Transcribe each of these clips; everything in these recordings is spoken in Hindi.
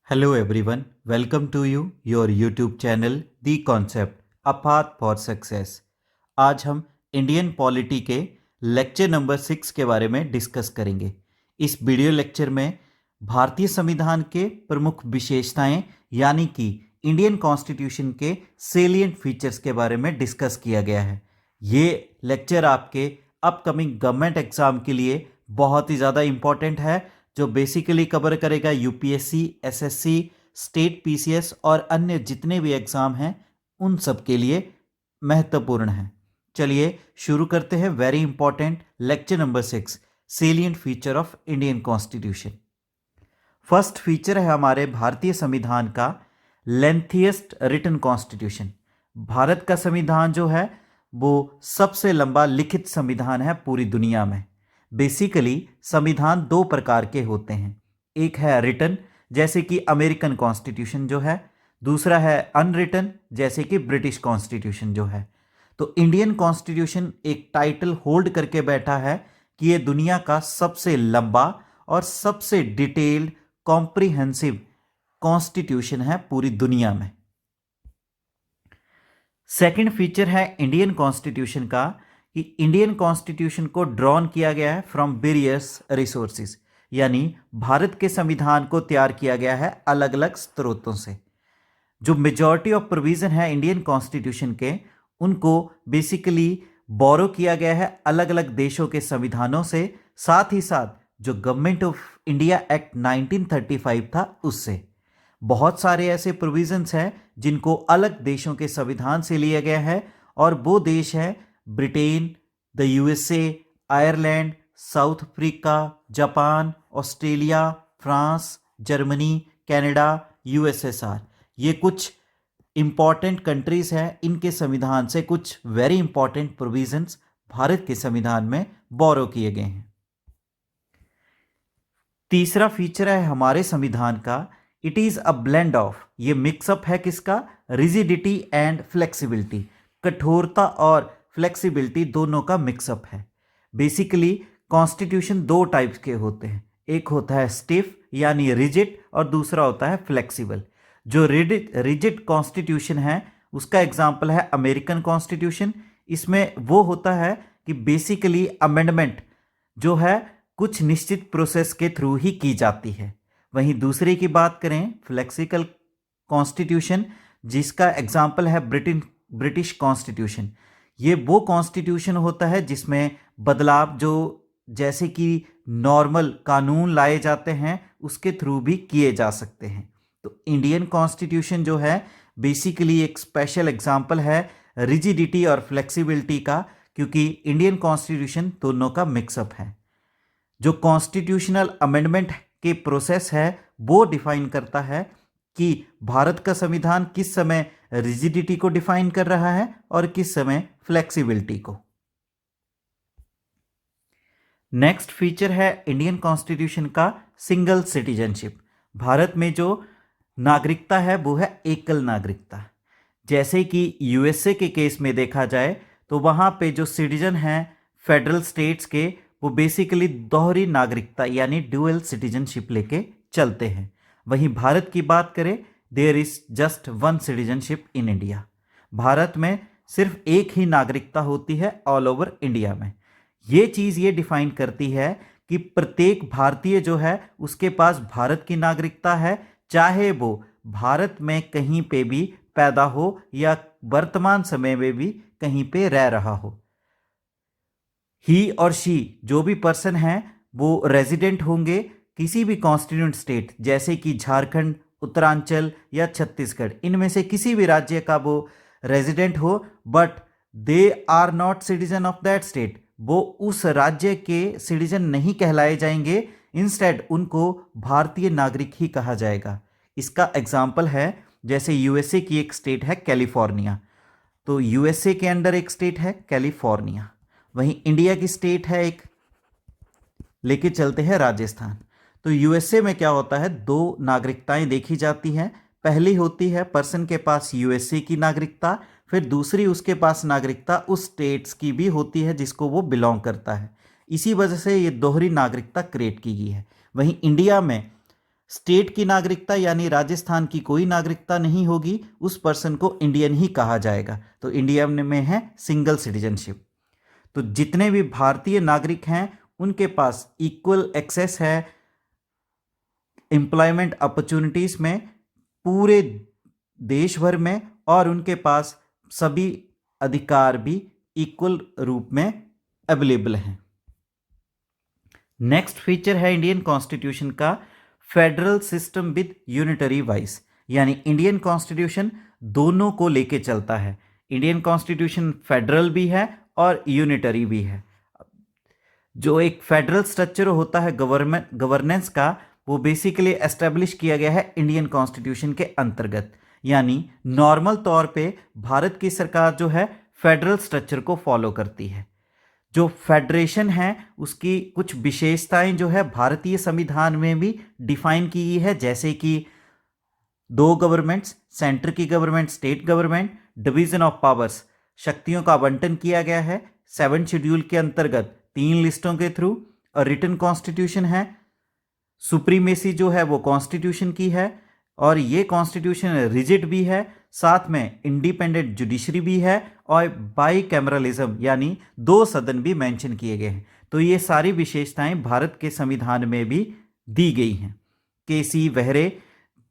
Hello everyone, welcome to your YouTube channel The Concept, A Path for Success। आज हम इंडियन पॉलिटी के लेक्चर नंबर 6 के बारे में डिस्कस करेंगे। इस वीडियो लेक्चर में भारतीय संविधान के प्रमुख विशेषताएं यानी कि इंडियन कॉन्स्टिट्यूशन के सेलिएंट फीचर्स के बारे में डिस्कस किया गया है। ये लेक्चर आपके अपकमिंग गवर्नमेंट एग्जाम के लिए बहुत ही ज़्यादा इम्पॉर्टेंट है, जो बेसिकली कवर करेगा यूपीएससी, एसएससी, स्टेट पीसीएस और अन्य जितने भी एग्ज़ाम हैं उन सब के लिए महत्वपूर्ण है। चलिए शुरू करते हैं। Very important lecture number 6, salient feature of Indian constitution. First feature है हमारे भारतीय संविधान का लेंथिएस्ट रिटन कॉन्स्टिट्यूशन। भारत का संविधान जो है वो सबसे लंबा लिखित संविधान है पूरी दुनिया में। बेसिकली संविधान दो प्रकार के होते हैं, एक है रिटन जैसे कि अमेरिकन कॉन्स्टिट्यूशन जो है, दूसरा है अनरिटन जैसे कि ब्रिटिश कॉन्स्टिट्यूशन जो है। तो इंडियन कॉन्स्टिट्यूशन एक टाइटल होल्ड करके बैठा है कि ये दुनिया का सबसे लंबा और सबसे डिटेल्ड कॉम्प्रिहेंसिव कॉन्स्टिट्यूशन है पूरी दुनिया में। सेकंड फीचर है इंडियन कॉन्स्टिट्यूशन का कि इंडियन कॉन्स्टिट्यूशन को ड्रॉन किया गया है फ्रॉम वेरियस रिसोर्सेज, यानी भारत के संविधान को तैयार किया गया है अलग अलग स्रोतों से। जो मेजॉरिटी ऑफ प्रोविजन है इंडियन कॉन्स्टिट्यूशन के, उनको बेसिकली बोरो किया गया है अलग अलग देशों के संविधानों से, साथ ही साथ जो गवर्नमेंट ऑफ इंडिया एक्ट 1935 था उससे। बहुत सारे ऐसे प्रोविजंस हैं जिनको अलग देशों के संविधान से लिया गया है, और वो देश है Britain, the USA, Ireland, south Africa, Japan, Australia, France, Germany, Canada, USSR. ये कुछ इंपॉर्टेंट कंट्रीज हैं, इनके संविधान से कुछ वेरी इंपॉर्टेंट प्रोविजंस भारत के संविधान में बोरो किए गए हैं। तीसरा फीचर है हमारे संविधान का, it is a blend of, ये मिक्सअप है किसका, रिजिडिटी एंड फ्लेक्सिबिलिटी, कठोरता और फ्लेक्सिबिलिटी दोनों का मिक्सअप है। बेसिकली कॉन्स्टिट्यूशन दो टाइप्स के होते हैं, एक होता है स्टिफ यानी रिजिड और दूसरा होता है फ्लेक्सिबल। जो रिजिड कॉन्स्टिट्यूशन है उसका एग्जांपल है अमेरिकन कॉन्स्टिट्यूशन। इसमें वो होता है कि बेसिकली अमेंडमेंट जो है कुछ निश्चित प्रोसेस के थ्रू ही की जाती है। वहीं दूसरे की बात करें फ्लेक्सिबल कॉन्स्टिट्यूशन, जिसका एग्जांपल है ब्रिटिश कॉन्स्टिट्यूशन। ये वो कॉन्स्टिट्यूशन होता है जिसमें बदलाव जो जैसे कि नॉर्मल कानून लाए जाते हैं उसके थ्रू भी किए जा सकते हैं। तो इंडियन कॉन्स्टिट्यूशन जो है बेसिकली एक स्पेशल एग्जांपल है रिजिडिटी और फ्लेक्सिबिलिटी का, क्योंकि इंडियन कॉन्स्टिट्यूशन दोनों का मिक्सअप है। जो कॉन्स्टिट्यूशनल अमेंडमेंट के प्रोसेस है वो डिफाइन करता है कि भारत का संविधान किस समय रिजिडिटी को डिफाइन कर रहा है और किस समय फ्लेक्सिबिलिटी को। नेक्स्ट फीचर है इंडियन कॉन्स्टिट्यूशन का सिंगल सिटीजनशिप। भारत में जो नागरिकता है वो है एकल नागरिकता। जैसे कि यूएसए के केस में देखा जाए तो वहां पे जो सिटीजन हैं फेडरल स्टेट्स के, वो बेसिकली दोहरी नागरिकता यानी ड्यूअल सिटीजनशिप लेके चलते हैं। वहीं भारत की बात करें, there is just one citizenship in India. Bharat में सिर्फ एक ही नागरिकता होती है ऑल ओवर इंडिया में। ये चीज़ ये डिफाइन करती है कि प्रत्येक भारतीय जो है उसके पास भारत की नागरिकता है, चाहे वो भारत में कहीं पे भी पैदा हो या वर्तमान समय में भी कहीं पे रह रहा हो। ही और शी जो भी पर्सन है वो रेजिडेंट होंगे किसी भी कॉन्स्टिट्यूंट स्टेट, जैसे कि झारखंड, उत्तरांचल या छत्तीसगढ़, इनमें से किसी भी राज्य का वो रेजिडेंट हो, but they are not citizen of that state. वो उस राज्य के सिटीजन नहीं कहलाए जाएंगे, इंस्टेड उनको भारतीय नागरिक ही कहा जाएगा। इसका एग्जाम्पल है जैसे यूएसए की एक स्टेट है कैलिफोर्निया, तो यूएसए के अंडर एक स्टेट है कैलिफोर्निया। वहीं इंडिया की स्टेट है एक, लेके चलते हैं राजस्थान। तो यूएसए में क्या होता है, दो नागरिकताएं देखी जाती हैं। पहली होती है पर्सन के पास यूएसए की नागरिकता, फिर दूसरी उसके पास नागरिकता उस स्टेट्स की भी होती है जिसको वो बिलोंग करता है। इसी वजह से ये दोहरी नागरिकता क्रिएट की गई है। वहीं इंडिया में स्टेट की नागरिकता यानी राजस्थान की कोई नागरिकता नहीं होगी, उस पर्सन को इंडियन ही कहा जाएगा। तो इंडिया में है सिंगल सिटीजनशिप। तो जितने भी भारतीय नागरिक हैं उनके पास इक्वल एक्सेस है एम्प्लॉयमेंट अपॉर्चुनिटीज में पूरे देश भर में, और उनके पास सभी अधिकार भी इक्वल रूप में अवेलेबल हैं। नेक्स्ट फीचर है इंडियन कॉन्स्टिट्यूशन का federal system with unitary vice, यानी इंडियन कॉन्स्टिट्यूशन दोनों को लेके चलता है। इंडियन कॉन्स्टिट्यूशन फेडरल भी है और यूनिटरी भी है। जो एक फेडरल स्ट्रक्चर होता है गवर्नेंस का, वो बेसिकली एस्टेब्लिश किया गया है इंडियन कॉन्स्टिट्यूशन के अंतर्गत। यानी नॉर्मल तौर पे भारत की सरकार जो है फेडरल स्ट्रक्चर को फॉलो करती है। जो फेडरेशन है उसकी कुछ विशेषताएं जो है भारतीय संविधान में भी डिफाइन की गई है, जैसे कि 2 गवर्नमेंट्स, सेंटर की government, state government, division of powers, शक्तियों का आवंटन किया गया है 7 शेड्यूल के अंतर्गत 3 लिस्टों के थ्रू, और रिटन कॉन्स्टिट्यूशन है। सुप्रीमेसी जो है वो कॉन्स्टिट्यूशन की है, और ये कॉन्स्टिट्यूशन रिजिड भी है, साथ में इंडिपेंडेंट जुडिशरी भी है, और बाई कैमरलिज्म यानी 2 सदन भी मेंशन किए गए हैं। तो ये सारी विशेषताएं भारत के संविधान में भी दी गई हैं। केसी वेहरे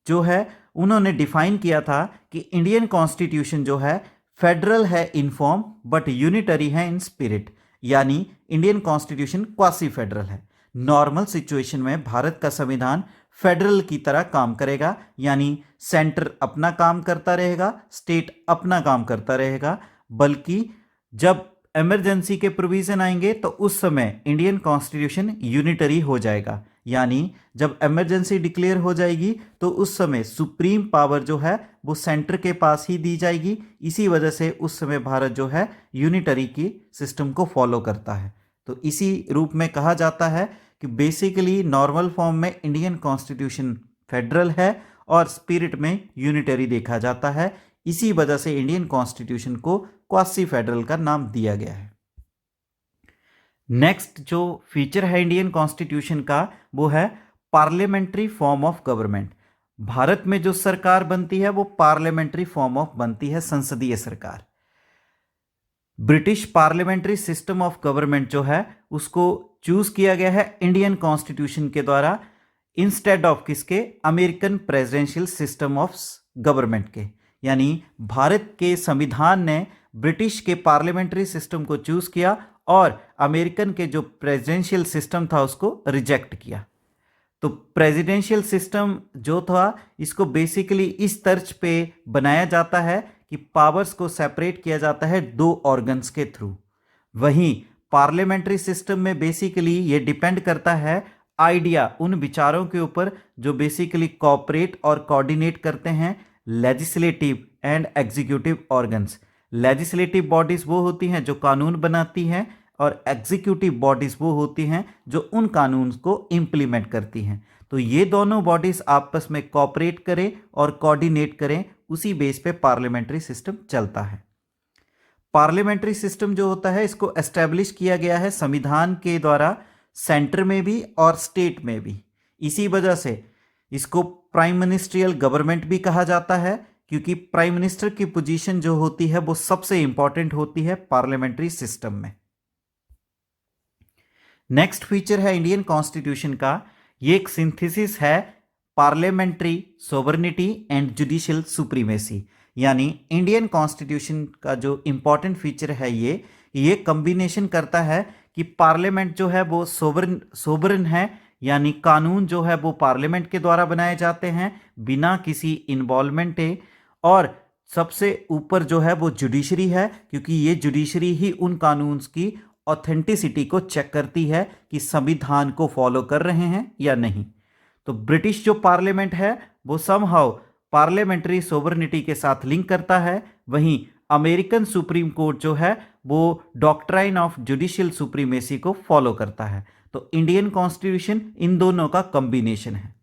जो है उन्होंने डिफाइन किया था कि इंडियन कॉन्स्टिट्यूशन जो है फेडरल है इन फॉर्म बट यूनिटरी है इन स्पिरिट, यानी इंडियन कॉन्स्टिट्यूशन क्वासी फेडरल है। नॉर्मल सिचुएशन में भारत का संविधान फेडरल की तरह काम करेगा, यानी सेंटर अपना काम करता रहेगा, स्टेट अपना काम करता रहेगा, बल्कि जब इमरजेंसी के प्रोविजन आएंगे तो उस समय इंडियन कॉन्स्टिट्यूशन यूनिटरी हो जाएगा। यानी जब इमरजेंसी डिक्लेयर हो जाएगी तो उस समय सुप्रीम पावर जो है वो सेंटर के पास ही दी जाएगी। इसी वजह से उस समय भारत जो है यूनिटरी की सिस्टम को फॉलो करता है। तो इसी रूप में कहा जाता है कि बेसिकली नॉर्मल फॉर्म में इंडियन कॉन्स्टिट्यूशन फेडरल है और स्पिरिट में यूनिटरी देखा जाता है। इसी वजह से इंडियन कॉन्स्टिट्यूशन को क्वासी फेडरल का नाम दिया गया है। नेक्स्ट जो फीचर है इंडियन कॉन्स्टिट्यूशन का वो है parliamentary form of government. Bharat में जो सरकार बनती है वो पार्लियामेंट्री फॉर्म ऑफ बनती है, संसदीय सरकार। British parliamentary system of government जो है उसको चूज किया गया है इंडियन कॉन्स्टिट्यूशन के द्वारा, इंस्टेड ऑफ किसके, American presidential system of government के। यानी भारत के संविधान ने ब्रिटिश के पार्लियामेंट्री सिस्टम को चूज किया और अमेरिकन के जो प्रेसिडेंशियल सिस्टम था उसको रिजेक्ट किया। तो प्रेसिडेंशियल सिस्टम जो था इसको बेसिकली इस तर्ज पे बनाया जाता है कि पावर्स को सेपरेट किया जाता है 2 ऑर्गन्स के थ्रू। वहीं पार्लियामेंट्री सिस्टम में बेसिकली ये डिपेंड करता है आइडिया, उन विचारों के ऊपर जो बेसिकली कोऑपरेट और कोऑर्डिनेट करते हैं legislative and executive organs. Legislative bodies वो होती हैं जो कानून बनाती हैं और एग्जीक्यूटिव बॉडीज वो होती हैं जो उन कानून को इम्प्लीमेंट करती हैं। तो ये दोनों बॉडीज आपस में कोऑपरेट करें और कोऑर्डिनेट करें, उसी बेस पे पार्लियामेंट्री सिस्टम चलता है। पार्लियामेंट्री सिस्टम जो होता है इसको एस्टेब्लिश किया गया है संविधान के द्वारा, सेंटर में भी और स्टेट में भी। इसी वजह से इसको प्राइम मिनिस्ट्रियल गवर्नमेंट भी कहा जाता है, क्योंकि प्राइम मिनिस्टर की पोजीशन जो होती है वो सबसे इंपॉर्टेंट होती है पार्लियामेंट्री सिस्टम में। नेक्स्ट फीचर है इंडियन कॉन्स्टिट्यूशन का, ये एक सिंथेसिस है parliamentary sovereignty and judicial supremacy. यानी इंडियन कॉन्स्टिट्यूशन का जो इंपॉर्टेंट फीचर है ये कॉम्बिनेशन करता है कि पार्लियामेंट जो है वो सोवरेन है, यानी कानून जो है वो पार्लियामेंट के द्वारा बनाए जाते हैं बिना किसी इन्वॉल्वमेंट के, और सबसे ऊपर जो है वो जुडिशरी है, क्योंकि ये जुडिशरी ही उन कानून की ऑथेंटिसिटी को चेक करती है कि संविधान को फॉलो कर रहे हैं या नहीं। तो ब्रिटिश जो पार्लियामेंट है वो समहाउ पार्लियामेंट्री सोवरेनिटी के साथ लिंक करता है, वहीं अमेरिकन सुप्रीम कोर्ट जो है वो डॉक्ट्राइन ऑफ जुडिशियल सुप्रीमेसी को फॉलो करता है। तो इंडियन कॉन्स्टिट्यूशन इन दोनों का कॉम्बिनेशन है।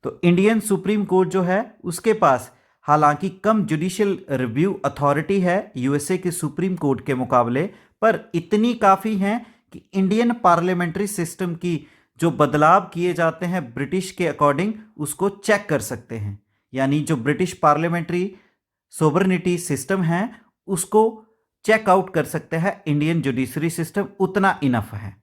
तो इंडियन सुप्रीम कोर्ट जो है उसके पास हालांकि कम जुडिशियल रिव्यू अथॉरिटी है यूएसए के सुप्रीम कोर्ट के मुकाबले, पर इतनी काफ़ी हैं कि इंडियन पार्लियामेंट्री सिस्टम की जो बदलाव किए जाते हैं ब्रिटिश के अकॉर्डिंग उसको चेक कर सकते हैं। यानी जो ब्रिटिश पार्लियामेंट्री सोवरेनिटी सिस्टम है उसको चेक आउट कर सकते हैं इंडियन जुडिशरी सिस्टम, उतना इनफ है।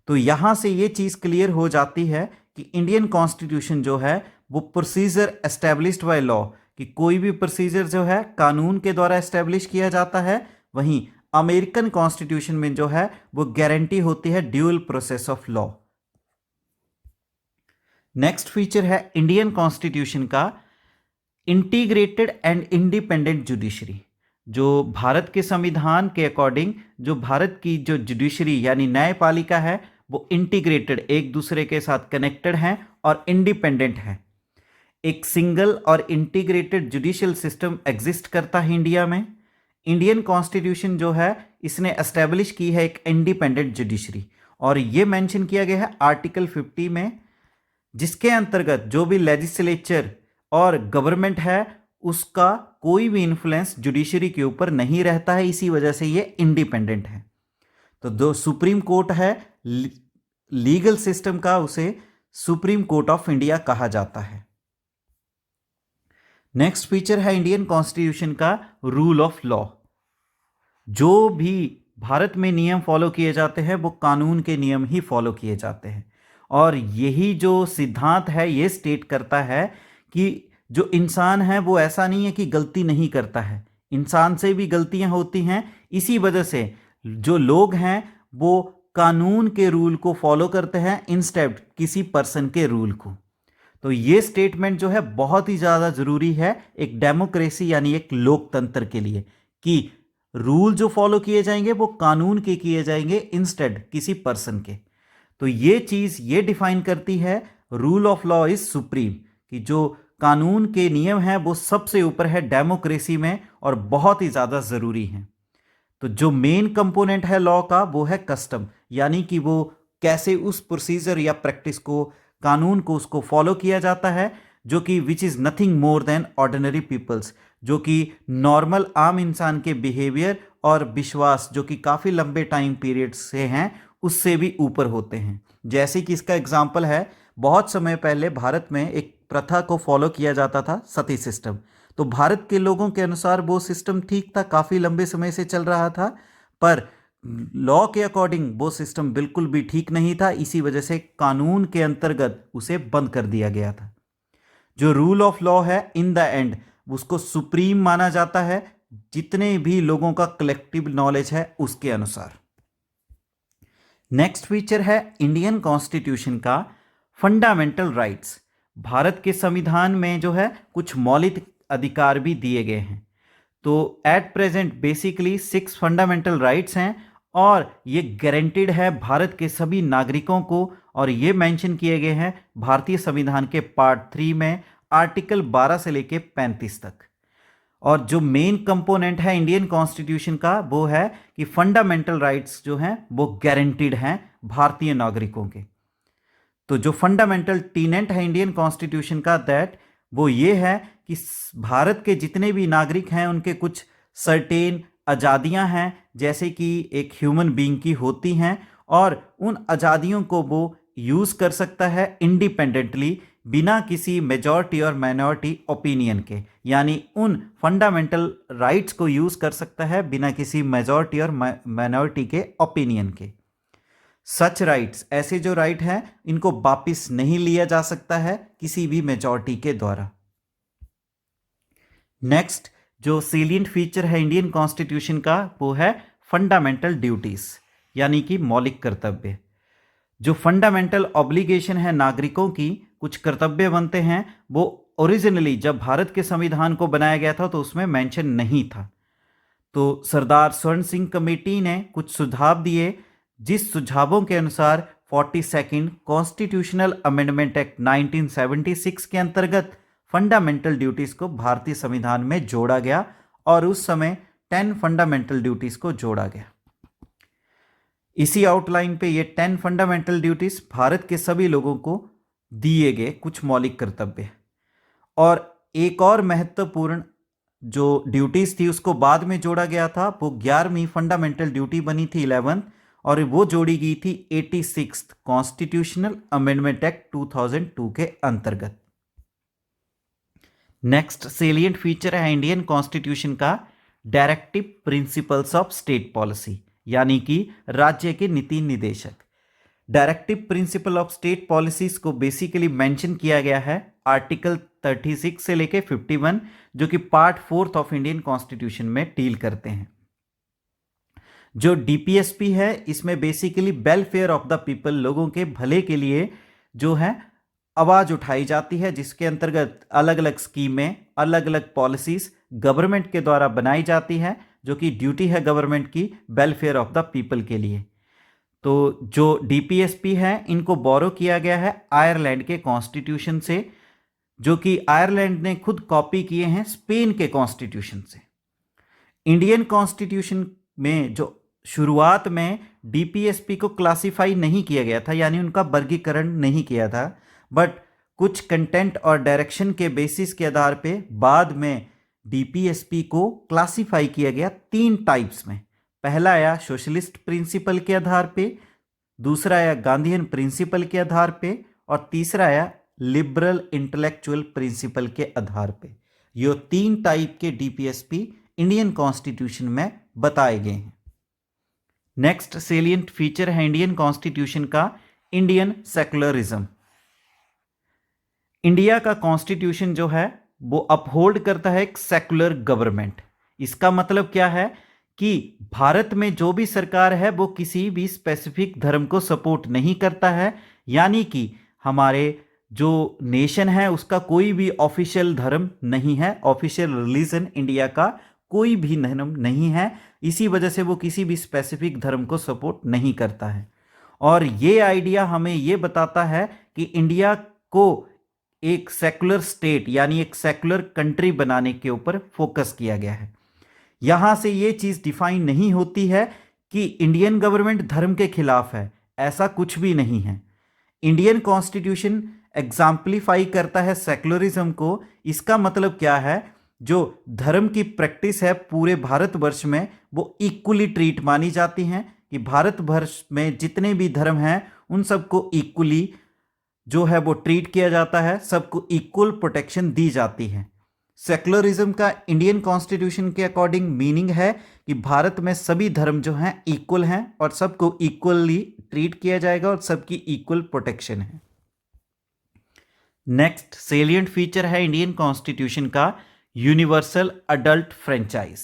तो यहां से ये चीज क्लियर हो जाती है कि इंडियन कॉन्स्टिट्यूशन जो है वो प्रोसीजर एस्टेब्लिश्ड बाय लॉ, कि कोई भी प्रोसीजर जो है कानून के द्वारा एस्टेब्लिश किया जाता है। वहीं अमेरिकन कॉन्स्टिट्यूशन में जो है वो गारंटी होती है dual process of law. Next feature है इंडियन कॉन्स्टिट्यूशन का इंटीग्रेटेड एंड इंडिपेंडेंट जुडिशरी। जो भारत के संविधान के अकॉर्डिंग जो भारत की जो जुडिशरी यानी न्यायपालिका है वो इंटीग्रेटेड, एक दूसरे के साथ कनेक्टेड है और इंडिपेंडेंट है। एक सिंगल और इंटीग्रेटेड जुडिशियल सिस्टम एग्जिस्ट करता है इंडिया में। इंडियन कॉन्स्टिट्यूशन जो है इसने एस्टेब्लिश की है एक इंडिपेंडेंट जुडिशरी, और ये मेंशन किया गया है आर्टिकल 50 में, जिसके अंतर्गत जो भी लेजिस्लेचर और गवर्नमेंट है उसका कोई भी इन्फ्लुएंस जुडिशरी के ऊपर नहीं रहता है, इसी वजह से ये इंडिपेंडेंट है। तो जो सुप्रीम कोर्ट है लीगल सिस्टम का, उसे सुप्रीम कोर्ट ऑफ इंडिया कहा जाता है। नेक्स्ट फीचर है इंडियन कॉन्स्टिट्यूशन का रूल ऑफ लॉ। जो भी भारत में नियम फॉलो किए जाते हैं वो कानून के नियम ही फॉलो किए जाते हैं, और यही जो सिद्धांत है ये स्टेट करता है कि जो इंसान है वो ऐसा नहीं है कि गलती नहीं करता है, इंसान से भी गलतियां होती हैं। इसी वजह से जो लोग हैं वो कानून के रूल को फॉलो करते हैं इंस्टेड किसी पर्सन के रूल को। तो ये स्टेटमेंट जो है बहुत ही ज़्यादा ज़रूरी है एक डेमोक्रेसी यानी एक लोकतंत्र के लिए, कि रूल जो फॉलो किए जाएंगे वो कानून के किए जाएंगे इंस्टेड किसी पर्सन के। तो ये चीज़ ये डिफाइन करती है rule of law is supreme, कि जो कानून के नियम हैं वो सबसे ऊपर है डेमोक्रेसी में और बहुत ही ज़्यादा ज़रूरी हैं। तो जो मेन कंपोनेंट है लॉ का वो है कस्टम, यानी कि वो कैसे उस प्रोसीजर या प्रैक्टिस को, कानून को उसको फॉलो किया जाता है, जो कि which is nothing more than ordinary peoples, जो कि नॉर्मल आम इंसान के बिहेवियर और विश्वास जो कि काफ़ी लंबे टाइम पीरियड से हैं उससे भी ऊपर होते हैं। जैसे कि इसका एग्जाम्पल है, बहुत समय पहले भारत में एक प्रथा को फॉलो किया जाता था, सती सिस्टम। तो भारत के लोगों के अनुसार वो सिस्टम ठीक था, काफ़ी लंबे समय से चल रहा था, पर लॉ के अकॉर्डिंग वो सिस्टम बिल्कुल भी ठीक नहीं था, इसी वजह से कानून के अंतर्गत उसे बंद कर दिया गया था। जो रूल ऑफ लॉ है इन द एंड उसको सुप्रीम माना जाता है, जितने भी लोगों का कलेक्टिव नॉलेज है उसके अनुसार। नेक्स्ट फीचर है इंडियन कॉन्स्टिट्यूशन का फंडामेंटल राइट्स। भारत के संविधान में जो है कुछ मौलिक अधिकार भी दिए गए हैं। तो at present basically 6 fundamental rights हैं, और ये गारंटीड है भारत के सभी नागरिकों को, और ये मेंशन किए गए हैं भारतीय संविधान के पार्ट 3 में आर्टिकल 12 से लेके 35 तक। और जो मेन कंपोनेंट है इंडियन कॉन्स्टिट्यूशन का वो है कि फंडामेंटल राइट्स जो हैं वो गारंटीड हैं भारतीय नागरिकों के। तो जो फंडामेंटल टीनेंट है इंडियन कॉन्स्टिट्यूशन का दैट वो ये है कि भारत के जितने भी नागरिक हैं उनके कुछ सर्टेन आज़ादियां हैं, जैसे कि एक ह्यूमन बीइंग की होती हैं, और उन आज़ादियों को वो यूज़ कर सकता है इंडिपेंडेंटली, बिना किसी मेजॉरिटी और माइनॉरिटी ओपिनियन के। यानी उन फंडामेंटल राइट्स को यूज़ कर सकता है बिना किसी मेजॉरिटी और माइनॉरिटी के ओपिनियन के। सच राइट्स, ऐसे जो राइट हैं इनको वापिस नहीं लिया जा सकता है किसी भी मेजॉरिटी के द्वारा। नेक्स्ट जो सेलिएंट फीचर है इंडियन कॉन्स्टिट्यूशन का वो है फंडामेंटल ड्यूटीज, यानी कि मौलिक कर्तव्य। जो फंडामेंटल ऑब्लिगेशन है नागरिकों की, कुछ कर्तव्य बनते हैं, वो ओरिजिनली जब भारत के संविधान को बनाया गया था तो उसमें मेंशन नहीं था। तो सरदार स्वर्ण सिंह कमेटी ने कुछ सुझाव दिए, जिस सुझावों के अनुसार 42nd कॉन्स्टिट्यूशनल अमेंडमेंट एक्ट 1976 के अंतर्गत फंडामेंटल ड्यूटीज को भारतीय संविधान में जोड़ा गया, और उस समय 10 फंडामेंटल ड्यूटीज को जोड़ा गया। इसी आउटलाइन पे ये 10 फंडामेंटल ड्यूटीज भारत के सभी लोगों को दिए गए कुछ मौलिक कर्तव्य। और एक और महत्वपूर्ण जो ड्यूटीज थी उसको बाद में जोड़ा गया था, वो 11वीं फंडामेंटल ड्यूटी बनी थी 11th, और वो जोड़ी गई थी 86 कॉन्स्टिट्यूशनल अमेंडमेंट एक्ट 2002 के अंतर्गत। नेक्स्ट सेलिएंट फीचर है इंडियन कॉन्स्टिट्यूशन का directive principles of state policy, यानी कि राज्य के नीति निदेशक। Directive principle of state policies को बेसिकली मेंशन किया गया है आर्टिकल 36 से लेके 51, जो कि पार्ट 4 ऑफ इंडियन कॉन्स्टिट्यूशन में डील करते हैं। जो डीपीएसपी है इसमें basically welfare of the people, लोगों के भले के लिए जो है आवाज उठाई जाती है, जिसके अंतर्गत अलग अलग स्कीमें, अलग अलग पॉलिसीज गवर्नमेंट के द्वारा बनाई जाती है, जो कि ड्यूटी है गवर्नमेंट की वेलफेयर ऑफ द पीपल के लिए। तो जो डीपीएसपी है इनको बोरो किया गया है आयरलैंड के कॉन्स्टिट्यूशन से, जो कि आयरलैंड ने खुद कॉपी किए हैं स्पेन के कॉन्स्टिट्यूशन से। इंडियन कॉन्स्टिट्यूशन में जो शुरुआत में डीपीएसपी को क्लासिफाई नहीं किया गया था, यानी उनका वर्गीकरण नहीं किया था, बट कुछ कंटेंट और डायरेक्शन के बेसिस के आधार पे बाद में डीपीएसपी को क्लासिफाई किया गया 3 टाइप्स में। पहला आया सोशलिस्ट प्रिंसिपल के आधार पे, दूसरा आया गांधीयन प्रिंसिपल के आधार पे, और तीसरा आया लिबरल इंटेलेक्चुअल प्रिंसिपल के आधार पे। ये 3 टाइप के डीपीएसपी इंडियन कॉन्स्टिट्यूशन में बताए गए हैं। नेक्स्ट सेलिएंट फीचर है इंडियन कॉन्स्टिट्यूशन का इंडियन सेकुलरिज्म। इंडिया का कॉन्स्टिट्यूशन जो है वो अपहोल्ड करता है एक सेकुलर गवर्नमेंट। इसका मतलब क्या है कि भारत में जो भी सरकार है वो किसी भी स्पेसिफिक धर्म को सपोर्ट नहीं करता है, यानी कि हमारे जो नेशन है उसका कोई भी ऑफिशियल धर्म नहीं है, ऑफिशियल रिलीजन इंडिया का कोई भी धर्म नहीं है। इसी वजह से वो किसी भी स्पेसिफिक धर्म को सपोर्ट नहीं करता है। और ये आइडिया हमें ये बताता है कि इंडिया को एक सेकुलर स्टेट यानी एक सेकुलर कंट्री बनाने के ऊपर फोकस किया गया है। यहां से ये चीज डिफाइन नहीं होती है कि इंडियन गवर्नमेंट धर्म के खिलाफ है, ऐसा कुछ भी नहीं है। इंडियन कॉन्स्टिट्यूशन एग्जाम्पलीफाई करता है सेकुलरिज्म को। इसका मतलब क्या है, जो धर्म की प्रैक्टिस है पूरे भारतवर्ष में वो इक्वली ट्रीट मानी जाती हैं, कि भारतवर्ष में जितने भी धर्म हैं उन सबको इक्वली जो है वो ट्रीट किया जाता है, सबको इक्वल प्रोटेक्शन दी जाती है। सेकुलरिज्म का इंडियन कॉन्स्टिट्यूशन के अकॉर्डिंग मीनिंग है कि भारत में सभी धर्म जो हैं इक्वल हैं और सबको इक्वली ट्रीट किया जाएगा और सबकी इक्वल प्रोटेक्शन है। नेक्स्ट सेलिएंट फीचर है इंडियन कॉन्स्टिट्यूशन का यूनिवर्सल अडल्ट फ्रेंचाइज।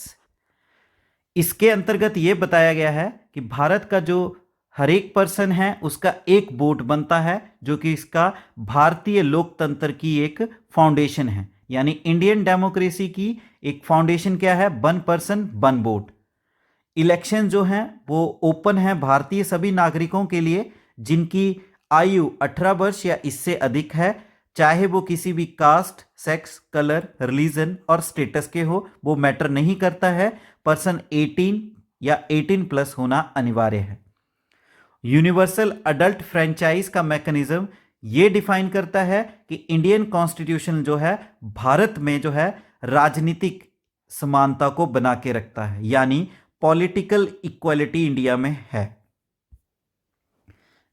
इसके अंतर्गत यह बताया गया है कि भारत का जो हर एक पर्सन है उसका एक वोट बनता है, जो कि इसका भारतीय लोकतंत्र की एक फाउंडेशन है। यानी इंडियन डेमोक्रेसी की एक फाउंडेशन क्या है, 1 पर्सन 1 वोट। इलेक्शन जो है वो ओपन है भारतीय सभी नागरिकों के लिए जिनकी आयु 18 वर्ष या इससे अधिक है, चाहे वो किसी भी कास्ट, सेक्स, कलर, रिलीजन और स्टेटस के हो, वो मैटर नहीं करता है। पर्सन 18 या 18 प्लस होना अनिवार्य है। यूनिवर्सल अडल्ट फ्रेंचाइज का मैकेनिज्म ये डिफाइन करता है कि इंडियन कॉन्स्टिट्यूशन जो है भारत में जो है राजनीतिक समानता को बना के रखता है, यानी पॉलिटिकल इक्वालिटी इंडिया में है।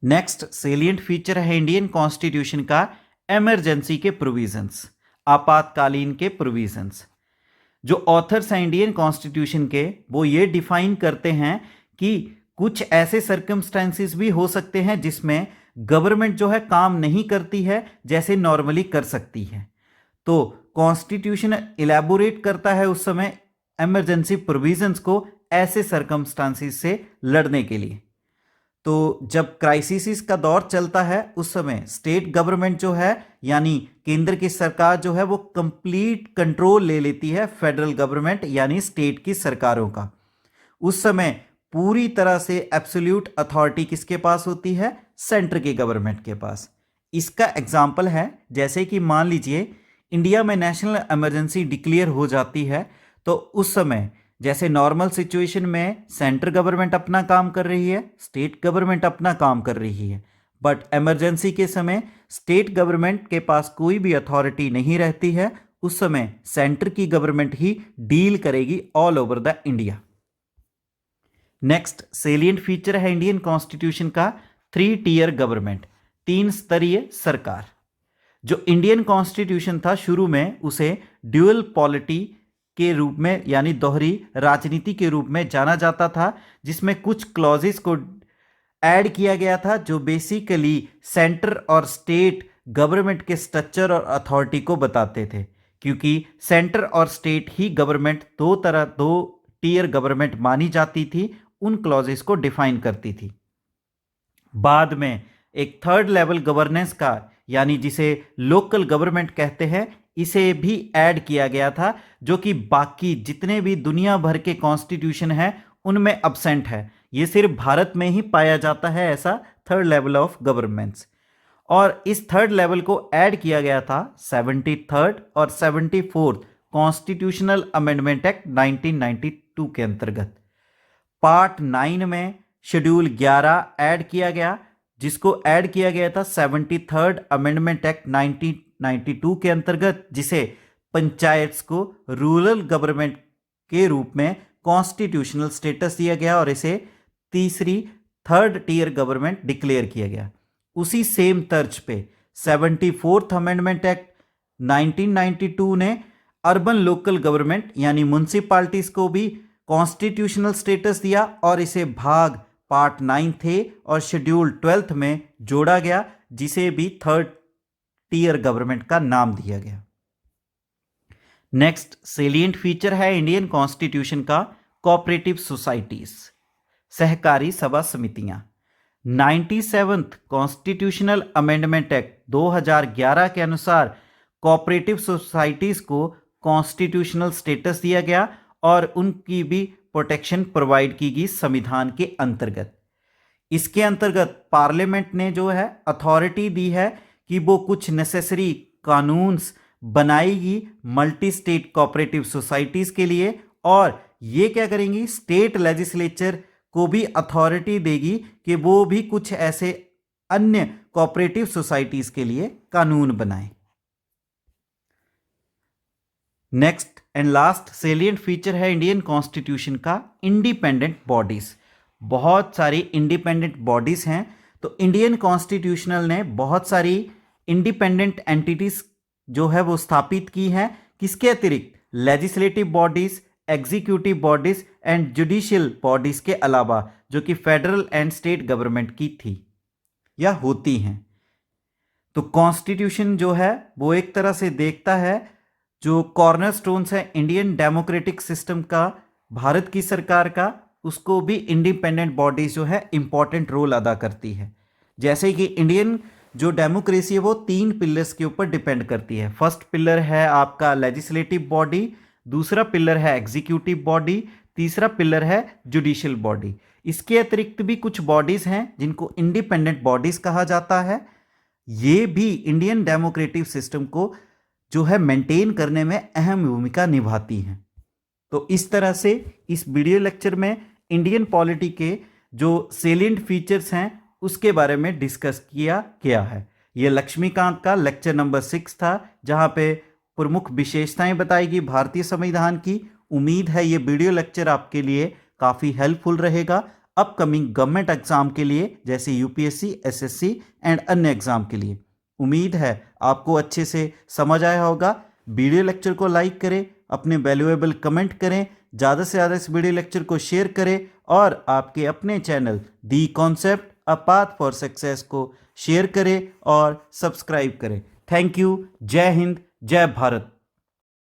नेक्स्ट सेलिएंट फीचर है इंडियन कॉन्स्टिट्यूशन का इमरजेंसी के प्रोविजंस, आपातकालीन के प्रोविजंस। जो ऑथर्स हैं इंडियन कॉन्स्टिट्यूशन के वो ये डिफाइन करते हैं कि कुछ ऐसे सर्कमस्टेंसेस भी हो सकते हैं जिसमें गवर्नमेंट जो है काम नहीं करती है जैसे नॉर्मली कर सकती है। तो कॉन्स्टिट्यूशन इलैबोरेट करता है उस समय इमरजेंसी प्रोविजंस को ऐसे सर्कमस्टेंसेस से लड़ने के लिए। तो जब क्राइसिस का दौर चलता है उस समय स्टेट गवर्नमेंट जो है यानी केंद्र की सरकार जो है वो कंप्लीट कंट्रोल ले लेती है फेडरल गवर्नमेंट यानी स्टेट की सरकारों का। उस समय पूरी तरह से एब्सोल्यूट अथॉरिटी किसके पास होती है, सेंटर की गवर्नमेंट के पास। इसका एग्जाम्पल है जैसे कि मान लीजिए इंडिया में नेशनल इमरजेंसी डिक्लेयर हो जाती है, तो उस समय जैसे नॉर्मल सिचुएशन में सेंट्रल गवर्नमेंट अपना काम कर रही है, स्टेट गवर्नमेंट अपना काम कर रही है, बट इमरजेंसी के समय स्टेट गवर्नमेंट के पास कोई भी अथॉरिटी नहीं रहती है। उस समय सेंटर की गवर्नमेंट ही डील करेगी all over the India. Next salient feature है इंडियन कॉन्स्टिट्यूशन का 3 टियर गवर्नमेंट, 3 स्तरीय सरकार। जो इंडियन कॉन्स्टिट्यूशन था शुरू में उसे ड्यूअल पॉलिटी के रूप में यानी दोहरी राजनीति के रूप में जाना जाता था, जिसमें कुछ क्लॉजेस को ऐड किया गया था जो बेसिकली सेंटर और स्टेट गवर्नमेंट के स्ट्रक्चर और अथॉरिटी को बताते थे, क्योंकि सेंटर और स्टेट ही गवर्नमेंट दो टीयर गवर्नमेंट मानी जाती थी, उन क्लॉजेस को डिफाइन करती थी। बाद में एक थर्ड लेवल गवर्नेंस का यानी जिसे लोकल गवर्नमेंट कहते हैं, इसे भी ऐड किया गया था, जो कि बाकी जितने भी दुनिया भर के कॉन्स्टिट्यूशन हैं उनमें अब्सेंट है। ये सिर्फ भारत में ही पाया जाता है ऐसा थर्ड लेवल ऑफ गवर्नेंस। और इस थर्ड लेवल को ऐड किया गया था 73rd और 74th कॉन्स्टिट्यूशनल अमेंडमेंट एक्ट 1992 के अंतर्गत। पार्ट 9 में शेड्यूल 11 ऐड किया गया, जिसको ऐड किया गया था 73rd अमेंडमेंट एक्ट 1992 के अंतर्गत, जिसे पंचायत्स को रूरल गवर्नमेंट के रूप में कॉन्स्टिट्यूशनल स्टेटस दिया गया और इसे थर्ड टियर गवर्नमेंट डिक्लेयर किया गया। उसी सेम तर्ज पे 74th अमेंडमेंट एक्ट 1992 ने अर्बन लोकल गवर्नमेंट यानी म्युनिसिपैलिटीज को भी कॉन्स्टिट्यूशनल स्टेटस दिया और इसे भाग पार्ट 9 थे और शेड्यूल 12th में जोड़ा गया, जिसे भी थर्ड टियर गवर्नमेंट का नाम दिया गया। नेक्स्ट सेलिएंट फीचर है इंडियन कॉन्स्टिट्यूशन का कोऑपरेटिव सोसाइटीज, सहकारी सभा समितियां। 97th कॉन्स्टिट्यूशनल अमेंडमेंट एक्ट 2011 के अनुसार कोऑपरेटिव सोसाइटीज को कॉन्स्टिट्यूशनल स्टेटस दिया गया और उनकी भी प्रोटेक्शन प्रोवाइड की गई संविधान के अंतर्गत। इसके अंतर्गत पार्लियामेंट ने जो है अथॉरिटी दी है कि वो कुछ नेसेसरी कानून्स बनाएगी मल्टी स्टेट कोऑपरेटिव सोसाइटीज के लिए, और ये क्या करेंगी, स्टेट लेजिस्लेचर को भी अथॉरिटी देगी कि वो भी कुछ ऐसे अन्य कोऑपरेटिव सोसाइटीज के लिए कानून बनाए। Next and last salient feature है इंडियन कॉन्स्टिट्यूशन का इंडिपेंडेंट बॉडीज। बहुत सारी इंडिपेंडेंट बॉडीज हैं, तो इंडियन कॉन्स्टिट्यूशनल ने बहुत सारी इंडिपेंडेंट एंटिटीज जो है वो स्थापित की हैं। किसके अतिरिक्त? Legislative bodies, executive bodies and judicial bodies के अलावा, जो कि फेडरल एंड स्टेट गवर्नमेंट की थी या होती हैं। तो कॉन्स्टिट्यूशन जो है वो एक तरह से देखता है जो कॉर्नरस्टोन्स है इंडियन डेमोक्रेटिक सिस्टम का, भारत की सरकार का, उसको भी इंडिपेंडेंट बॉडीज जो है इंपॉर्टेंट रोल अदा करती है। जैसे कि इंडियन जो डेमोक्रेसी है वो 3 पिलर्स के ऊपर डिपेंड करती है। फर्स्ट पिलर है आपका लेजिस्लेटिव बॉडी, दूसरा पिलर है एग्जीक्यूटिव बॉडी, तीसरा पिलर है जुडिशियल बॉडी। इसके अतिरिक्त भी कुछ बॉडीज हैं जिनको इंडिपेंडेंट बॉडीज कहा जाता है। ये भी इंडियन डेमोक्रेटिक सिस्टम को जो है मेंटेन करने में अहम भूमिका निभाती हैं। तो इस तरह से इस वीडियो लेक्चर में इंडियन पॉलिटी के जो सेलिएंट फीचर्स हैं उसके बारे में डिस्कस किया गया है। ये लक्ष्मीकांत का लेक्चर नंबर 6 था, जहां पे प्रमुख विशेषताएं बताई गई भारतीय संविधान की। उम्मीद है ये वीडियो लेक्चर आपके लिए काफ़ी हेल्पफुल रहेगा अपकमिंग गवर्नमेंट एग्जाम के लिए, जैसे यूपीएससी, एसएससी एंड अन्य एग्जाम के लिए। उम्मीद है आपको अच्छे से समझ आया होगा। वीडियो लेक्चर को लाइक करें, अपने वैल्यूएबल कमेंट करें, ज़्यादा से ज़्यादा इस वीडियो लेक्चर को शेयर करें और आपके अपने channel the concept a path for success को शेयर करें और सब्सक्राइब करें। Thank you. जय हिंद, जय भारत।